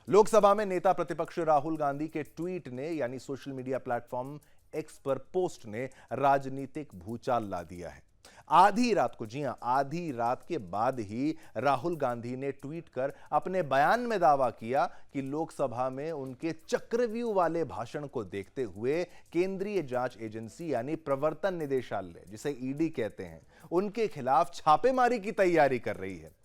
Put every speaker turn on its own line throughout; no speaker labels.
लोकसभा में नेता प्रतिपक्ष राहुल गांधी के ट्वीट ने यानी सोशल मीडिया प्लेटफॉर्म एक्स पर पोस्ट ने राजनीतिक भूचाल ला दिया है। आधी रात को, जी हां, आधी रात के बाद ही राहुल गांधी ने ट्वीट कर अपने बयान में दावा किया कि लोकसभा में उनके चक्रव्यूह वाले भाषण को देखते हुए केंद्रीय जांच एजेंसी यानी प्रवर्तन निदेशालय, जिसे ईडी कहते हैं, उनके खिलाफ छापेमारी की तैयारी कर रही है।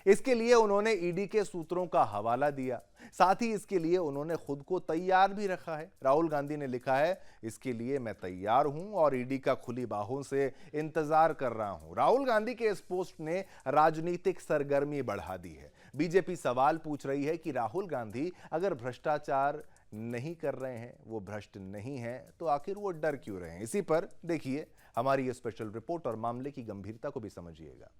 इसके लिए उन्होंने ईडी के सूत्रों का हवाला दिया, साथ ही इसके लिए उन्होंने खुद को तैयार भी रखा है। राहुल गांधी ने लिखा है, इसके लिए मैं तैयार हूं और ईडी का खुली बाहों से इंतजार कर रहा हूं। राहुल गांधी के इस पोस्ट ने राजनीतिक सरगर्मी बढ़ा दी है। बीजेपी सवाल पूछ रही है कि राहुल गांधी अगर भ्रष्टाचार नहीं कर रहे हैं, वो भ्रष्ट नहीं है, तो आखिर वो डर क्यों रहे हैं। इसी पर देखिए हमारी ये स्पेशल रिपोर्ट और मामले की गंभीरता को भी समझिएगा।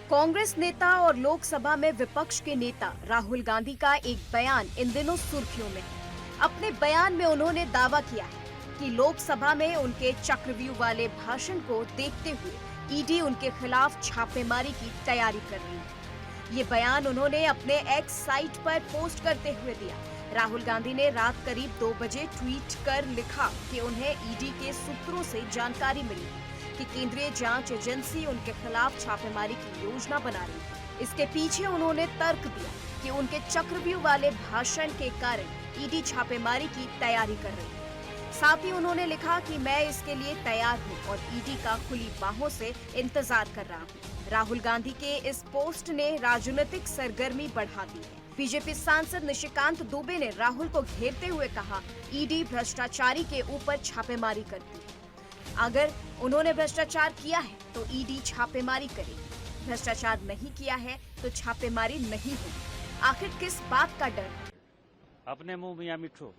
कांग्रेस नेता और लोकसभा में विपक्ष के नेता राहुल गांधी का एक बयान इन दिनों सुर्खियों में है। अपने बयान में उन्होंने दावा किया है कि लोकसभा में उनके चक्रव्यूह वाले भाषण को देखते हुए ईडी उनके खिलाफ छापेमारी की तैयारी कर रही है। ये बयान उन्होंने अपने एक्स साइट पर पोस्ट करते हुए दिया। राहुल गांधी ने रात करीब 2 बजे ट्वीट कर लिखा कि उन्हें ईडी के सूत्रों से जानकारी मिली कि केंद्रीय जांच एजेंसी उनके खिलाफ छापेमारी की योजना बना रही है। इसके पीछे उन्होंने तर्क दिया कि उनके चक्रव्यूह वाले भाषण के कारण ईडी छापेमारी की तैयारी कर रही है। साथ ही उन्होंने लिखा कि मैं इसके लिए तैयार हूं और ईडी का खुली बाहों से इंतजार कर रहा हूं। राहुल गांधी के इस पोस्ट ने राजनीतिक सरगर्मी बढ़ा दी है। बीजेपी सांसद निशिकांत दुबे ने राहुल को घेरते हुए कहा, ईडी भ्रष्टाचारी के ऊपर छापेमारी करती है। अगर उन्होंने भ्रष्टाचार किया है तो ईडी छापेमारी करेगी, भ्रष्टाचार नहीं किया है तो छापेमारी नहीं होगी। आखिर किस बात का डर?
अपने मुंह मियां मिठो।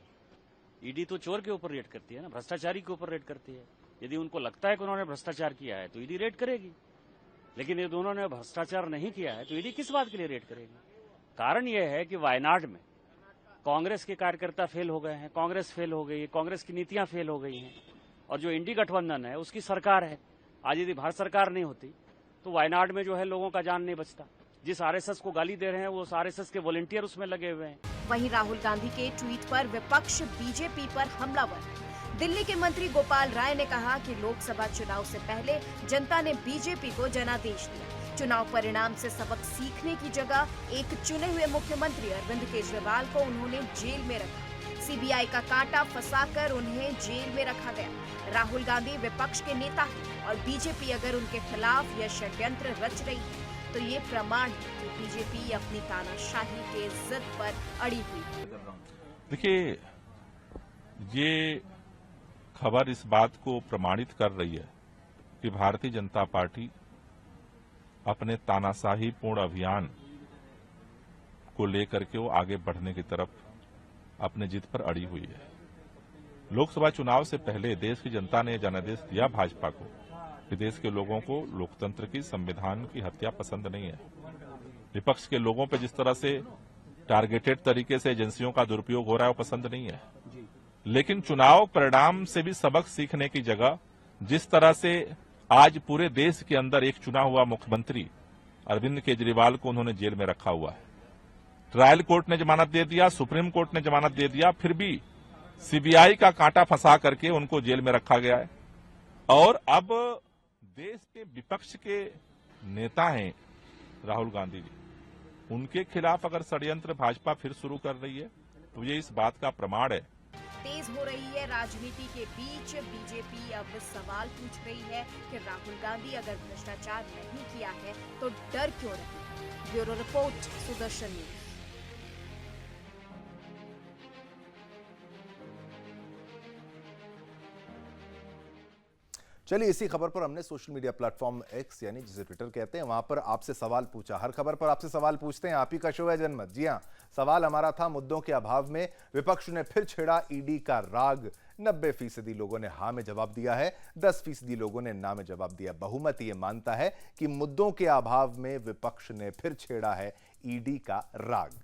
ईडी तो चोर के ऊपर रेड करती है ना, भ्रष्टाचारी के ऊपर रेड करती है। यदि उनको लगता है कि उन्होंने भ्रष्टाचार किया है तो ईडी रेड करेगी, लेकिन यदि उन्होंने भ्रष्टाचार नहीं किया है तो ईडी किस बात के लिए रेड करेगी? कारण यह है कि वायनाड में कांग्रेस के कार्यकर्ता फेल हो गए हैं, कांग्रेस फेल हो गई है, कांग्रेस की नीतियां फेल हो गई हैं और जो इंडी गठबंधन है उसकी सरकार है। आज यदि भारत सरकार नहीं होती तो वायनाड में जो है लोगों का जान नहीं बचता। जिस आरएसएस को गाली दे रहे हैं वो आरएसएस के वॉलंटियर उसमें लगे हुए हैं।
वहीं राहुल गांधी के ट्वीट पर विपक्ष बीजेपी पर हमलावर। दिल्ली के मंत्री गोपाल राय ने कहा कि लोकसभा चुनाव से पहले जनता ने बीजेपी को जनादेश दिया। चुनाव परिणाम से सबक सीखने की जगह एक चुने हुए मुख्यमंत्री अरविंद केजरीवाल को उन्होंने जेल में रखा। सीबीआई का कांटा फंसाकर उन्हें जेल में रखा गया। राहुल गांधी विपक्ष के नेता हैं और बीजेपी अगर उनके खिलाफ यह षड्यंत्र रच रही है तो ये प्रमाण है कि बीजेपी अपनी तानाशाही के जिद पर अड़ी हुई है।
देखिए, ये खबर इस बात को प्रमाणित कर रही है कि भारतीय जनता पार्टी अपने तानाशाही पूर्ण अभियान को लेकर के वो आगे बढ़ने की तरफ अपने जिद पर अड़ी हुई है। लोकसभा चुनाव से पहले देश की जनता ने जनादेश दिया भाजपा को कि देश के लोगों को लोकतंत्र की, संविधान की हत्या पसंद नहीं है। विपक्ष के लोगों पर जिस तरह से टारगेटेड तरीके से एजेंसियों का दुरुपयोग हो रहा है वो पसंद नहीं है। लेकिन चुनाव परिणाम से भी सबक सीखने की जगह जिस तरह से आज पूरे देश के अंदर एक चुना हुआ मुख्यमंत्री अरविंद केजरीवाल को उन्होंने जेल में रखा हुआ है। ट्रायल कोर्ट ने जमानत दे दिया, सुप्रीम कोर्ट ने जमानत दे दिया, फिर भी सीबीआई का कांटा फंसा करके उनको जेल में रखा गया है। और अब देश के विपक्ष के नेता हैं राहुल गांधी जी, उनके खिलाफ अगर षड्यंत्र भाजपा फिर शुरू कर रही है तो ये इस बात का प्रमाण है।
तेज हो रही है राजनीति के बीच बीजेपी अब सवाल पूछ रही है कि राहुल गांधी अगर भ्रष्टाचार नहीं किया है तो डर क्यों रहे? Bureau report, Sudarshan news.
चलिए, इसी खबर पर हमने सोशल मीडिया प्लेटफॉर्म एक्स यानी जिसे ट्विटर कहते हैं, वहां पर आपसे सवाल पूछा। हर खबर पर आपसे सवाल पूछते हैं, आप ही का शो है जनमत। जी हां, सवाल हमारा था, मुद्दों के अभाव में विपक्ष ने फिर छेड़ा ईडी का राग। 90% लोगों ने हाँ में जवाब दिया है, 10% लोगों ने ना में जवाब दिया। बहुमत ये मानता है कि मुद्दों के अभाव में विपक्ष ने फिर छेड़ा है ईडी का राग।